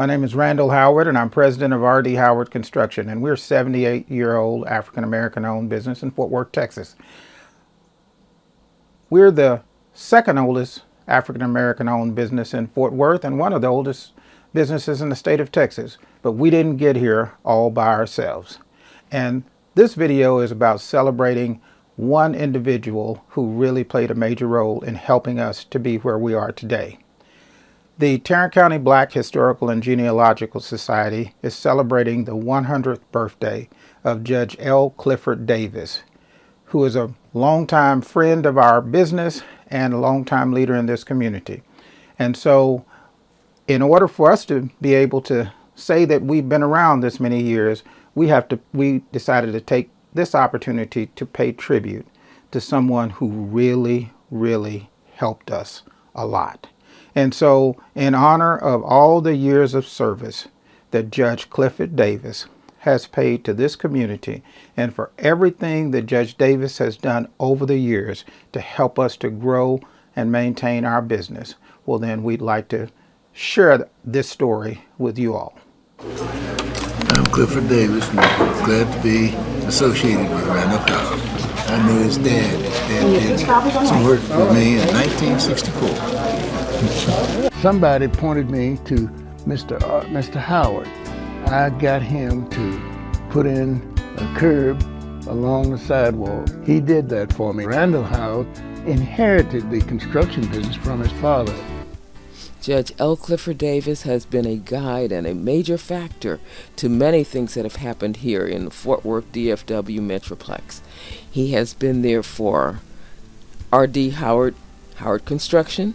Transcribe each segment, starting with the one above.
My name is Randle Howard, and I'm president of R.D. Howard Construction, and we're a 78-year-old African-American owned business in Fort Worth, Texas. We're the second oldest African-American owned business in Fort Worth and one of the oldest businesses in the state of Texas, but we didn't get here all by ourselves. And this video is about celebrating one individual who really played a major role in helping us to be where we are today. The Tarrant County Black Historical and Genealogical Society is celebrating the 100th birthday of Judge L. Clifford Davis, who is a longtime friend of our business and a longtime leader in this community. And so in order for us to be able to say that we've been around this many years, we decided to take this opportunity to pay tribute to someone who really, really helped us a lot. And so in honor of all the years of service that Judge Clifford Davis has paid to this community, and for everything that Judge Davis has done over the years to help us to grow and maintain our business, well, then we'd like to share this story with you all. I'm Clifford Davis, and I'm glad to be associated with Randle Howard. I knew his dad. His dad did some work for me in 1964. Somebody pointed me to Mr. Howard. I got him to put in a curb along the sidewalk. He did that for me. Randle Howard inherited the construction business from his father. Judge L. Clifford Davis has been a guide and a major factor to many things that have happened here in the Fort Worth DFW Metroplex. He has been there for R.D. Howard Construction.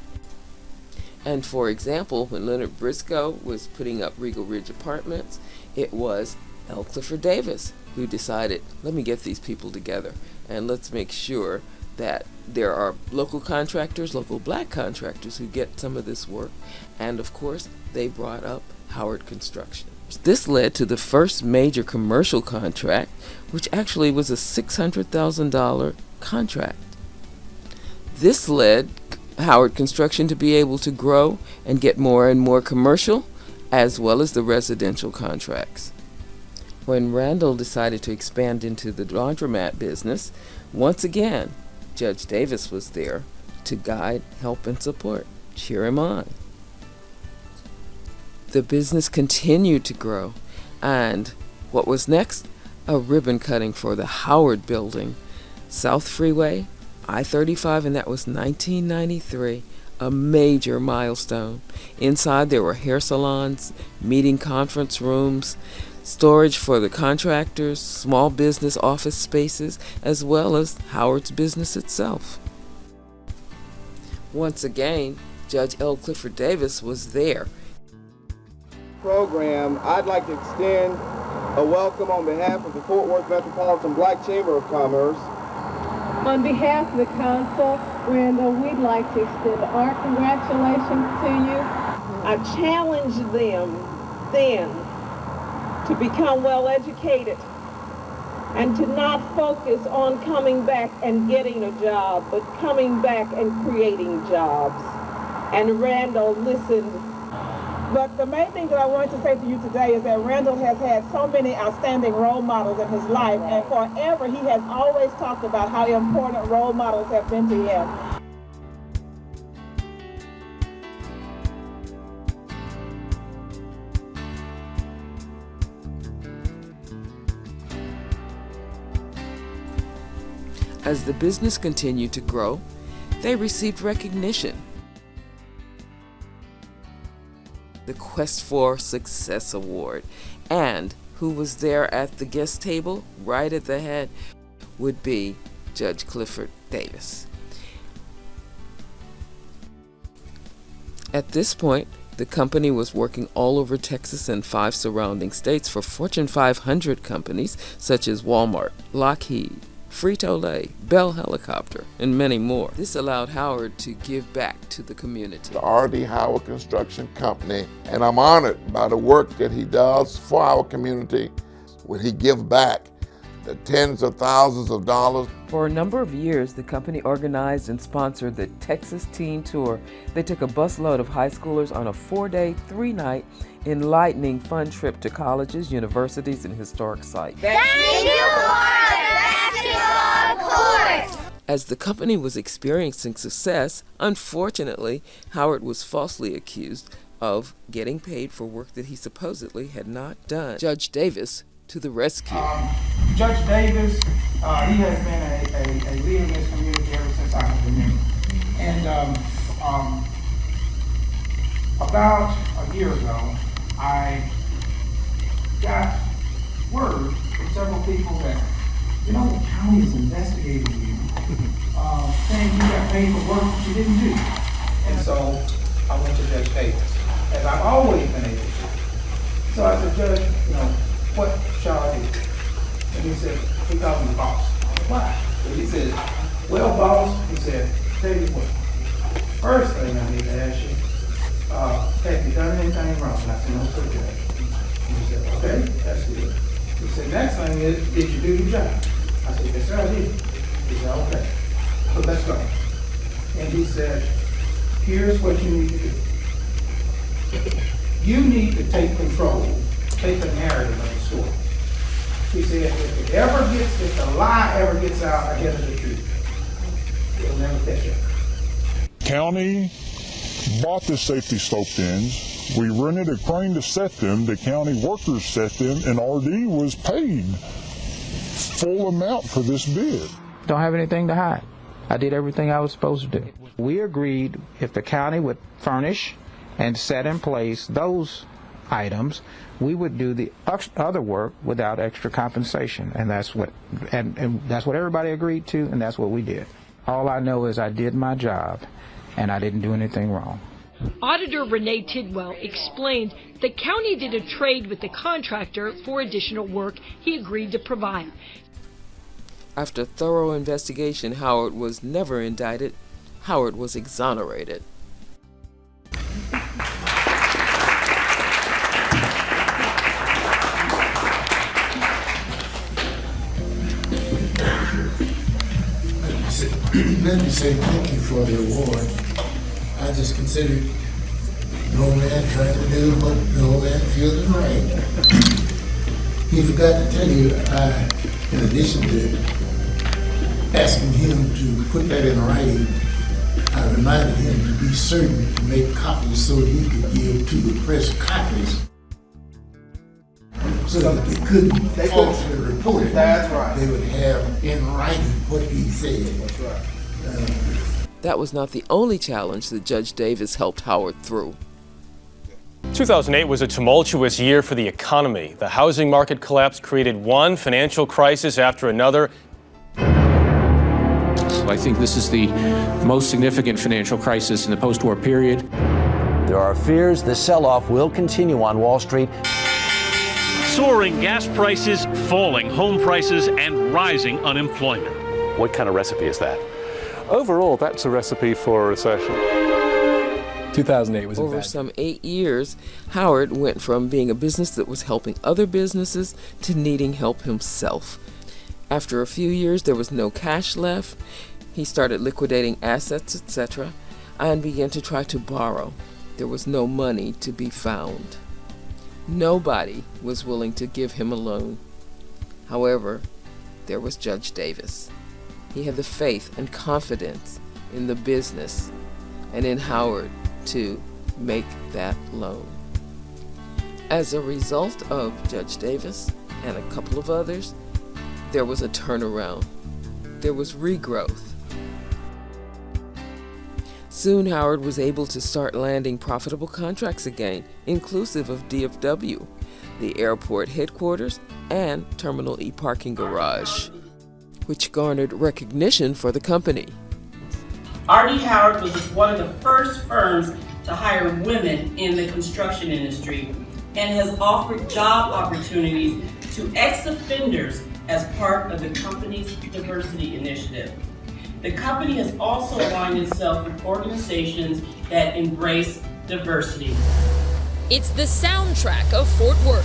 And for example, when Leonard Briscoe was putting up Regal Ridge Apartments, it was L. Clifford Davis who decided, let me get these people together and let's make sure that there are local contractors, local black contractors who get some of this work. And of course, they brought up Howard Construction. This led to the first major commercial contract, which actually was a $600,000 contract. This led Howard Construction to be able to grow and get more and more commercial, as well as the residential contracts. When Randle decided to expand into the laundromat business, once again, Judge Davis was there to guide, help, and support. Cheer him on. The business continued to grow, and what was next? A ribbon cutting for the Howard Building, South Freeway, I-35, and that was 1993, a major milestone. Inside there were hair salons, meeting conference rooms, storage for the contractors, small business office spaces, as well as Howard's business itself. Once again, Judge L. Clifford Davis was there. Program, I'd like to extend a welcome on behalf of the Fort Worth Metropolitan Black Chamber of Commerce. On behalf of the council, Randle, we'd like to extend our congratulations to you. I challenged them then to become well educated and to not focus on coming back and getting a job, but coming back and creating jobs. And Randle listened. But the main thing that I wanted to say to you today is that Randle has had so many outstanding role models in his life, and forever he has always talked about how important role models have been to him. As the business continued to grow, they received recognition. The Quest for Success Award. And who was there at the guest table, right at the head, would be Judge Clifford Davis. At this point, the company was working all over Texas and 5 surrounding states for Fortune 500 companies such as Walmart, Lockheed, Frito-Lay, Bell Helicopter, and many more. This allowed Howard to give back to the community. The R.D. Howard Construction Company, and I'm honored by the work that he does for our community. When he gives back, tens of thousands of dollars. For a number of years, the company organized and sponsored the Texas Teen Tour. They took a busload of high schoolers on a 4-day, 3-night, enlightening fun trip to colleges, universities, and historic sites. Thank you for the basketball court! As the company was experiencing success, unfortunately, Howard was falsely accused of getting paid for work that he supposedly had not done. Judge Davis to the rescue. Judge Davis, he has been a leader in this community ever since I can remember. And about a year ago, I got word from several people that, the county is investigating you, saying you got paid for work that you didn't do. And so I went to Judge Davis, as I've always been able to. So I said, Judge, what shall I do? And he said, he called me boss. Why? So he said, well, boss, he said, tell you what, first thing I need to ask you, have you done anything wrong? And I said, no, sir, Judge. And he said, okay, that's good. He said, next thing is, did you do your job? I said, yes, sir, I did. He said, okay, so let's go. And he said, here's what you need to do. You need to take control, take the narrative of the story. He said, if the lie ever gets out ahead of the truth, it'll never catch up. County bought the safety slope ends. We rented a crane to set them. The county workers set them, and RD was paid full amount for this bid. Don't have anything to hide. I did everything I was supposed to do. We agreed if the county would furnish and set in place those items, we would do the other work without extra compensation, and that's what everybody agreed to, and that's what we did. All I know is I did my job, and I didn't do anything wrong. Auditor Renee Tidwell explained the county did a trade with the contractor for additional work he agreed to provide. After thorough investigation, Howard was never indicted. Howard was exonerated. Let me say thank you for the award. I just consider no man trying to do what no man feels is right. He forgot to tell you, in addition to asking him to put that in writing, I reminded him to be certain to make copies so he could give to the press copies, so that they couldn't falsely report it. That's right. They would have in writing what he said. That's right. That was not the only challenge that Judge Davis helped Howard through. 2008 was a tumultuous year for the economy. The housing market collapse created one financial crisis after another. I think this is the most significant financial crisis in the post-war period. There are fears the sell-off will continue on Wall Street. Soaring gas prices, falling home prices, and rising unemployment. What kind of recipe is that? Overall, that's a recipe for a recession. 2008 was over some 8 years. Howard went from being a business that was helping other businesses to needing help himself. After a few years, there was no cash left. He started liquidating assets, etc., and began to try to borrow. There was no money to be found. Nobody was willing to give him a loan. However, there was Judge Davis. He had the faith and confidence in the business and in Howard to make that loan. As a result of Judge Davis and a couple of others, there was a turnaround. There was regrowth. Soon Howard was able to start landing profitable contracts again, inclusive of DFW, the airport headquarters, and Terminal E parking garage, which garnered recognition for the company. R.D. Howard was one of the first firms to hire women in the construction industry and has offered job opportunities to ex-offenders as part of the company's diversity initiative. The company has also aligned itself with organizations that embrace diversity. It's the soundtrack of Fort Worth.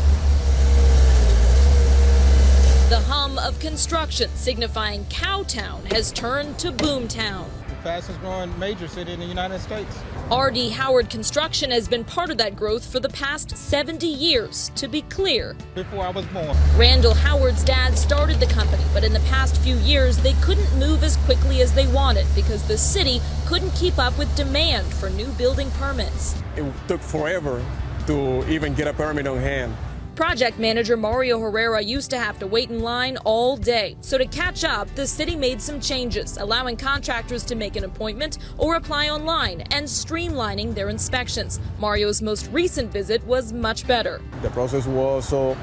The hum of construction signifying Cowtown has turned to Boomtown. The fastest growing major city in the United States. R.D. Howard Construction has been part of that growth for the past 70 years, to be clear. Before I was born. Randle Howard's dad started the company, but in the past few years, they couldn't move as quickly as they wanted because the city couldn't keep up with demand for new building permits. It took forever to even get a permit on hand. Project manager Mario Herrera used to have to wait in line all day. So to catch up, the city made some changes, allowing contractors to make an appointment or apply online and streamlining their inspections. Mario's most recent visit was much better. The process was so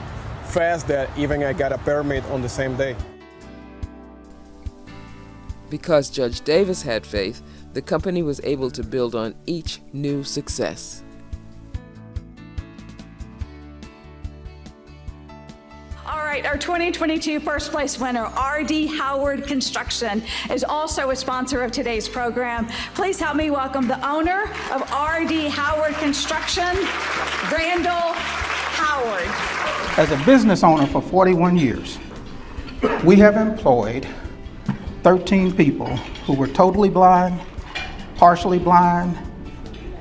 fast that even I got a permit on the same day. Because Judge Davis had faith, the company was able to build on each new success. All right, our 2022 first place winner, R.D. Howard Construction, is also a sponsor of today's program. Please help me welcome the owner of R.D. Howard Construction, Randle Howard. As a business owner for 41 years, we have employed 13 people who were totally blind, partially blind,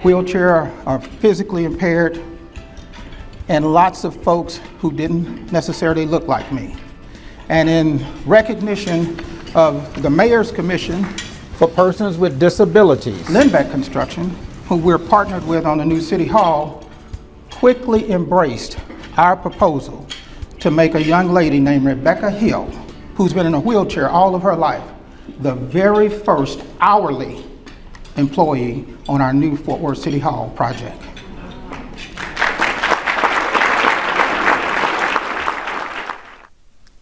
wheelchair or physically impaired, and lots of folks who didn't necessarily look like me. And in recognition of the Mayor's Commission for Persons with Disabilities, Lindbeck Construction, who we're partnered with on the new City Hall, quickly embraced our proposal to make a young lady named Rebecca Hill, who's been in a wheelchair all of her life, the very first hourly employee on our new Fort Worth City Hall project.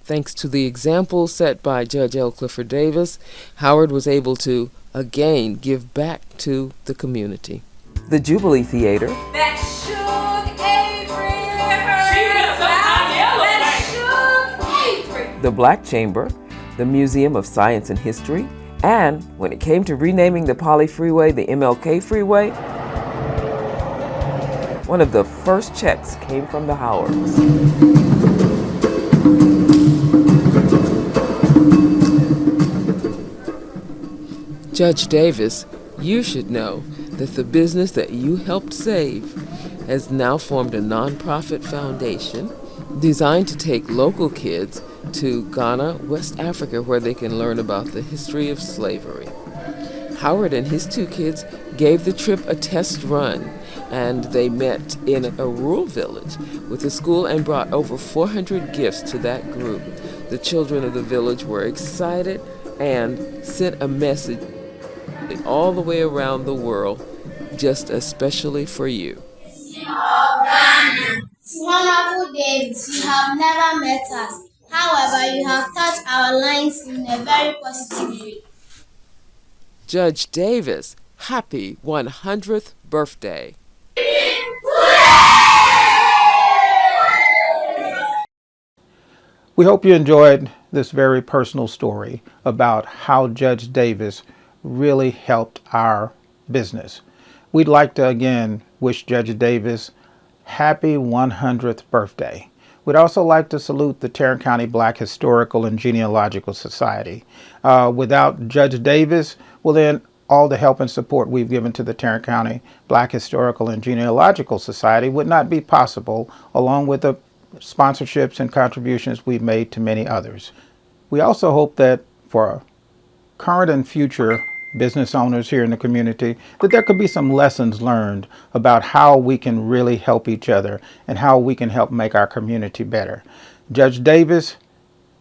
Thanks to the example set by Judge L. Clifford Davis, Howard was able to, again, give back to the community. The Jubilee Theater, That shook Avery. the Black Chamber, the Museum of Science and History, and when it came to renaming the Poly Freeway the MLK Freeway, one of the first checks came from the Howards. Judge Davis, you should know that the business that you helped save has now formed a nonprofit foundation designed to take local kids to Ghana, West Africa, where they can learn about the history of slavery. Howard and his two kids gave the trip a test run, and they met in a rural village with the school and brought over 400 gifts to that group. The children of the village were excited and sent a message all the way around the world, just especially for you. Honorable Davis, you have never met us. However, you have touched our lives in a very positive way. Judge Davis, happy 100th birthday. We hope you enjoyed this very personal story about how Judge Davis really helped our business. We'd like to again wish Judge Davis happy 100th birthday. We'd also like to salute the Tarrant County Black Historical and Genealogical Society. Without Judge Davis, well then all the help and support we've given to the Tarrant County Black Historical and Genealogical Society would not be possible, along with the sponsorships and contributions we've made to many others. We also hope that for current and future business owners here in the community, that there could be some lessons learned about how we can really help each other and how we can help make our community better. Judge Davis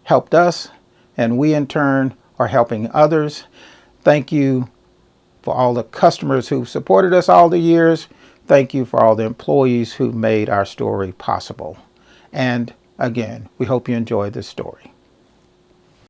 helped us, and we in turn are helping others. Thank you for all the customers who've supported us all the years. Thank you for all the employees who made our story possible. And again, we hope you enjoyed this story.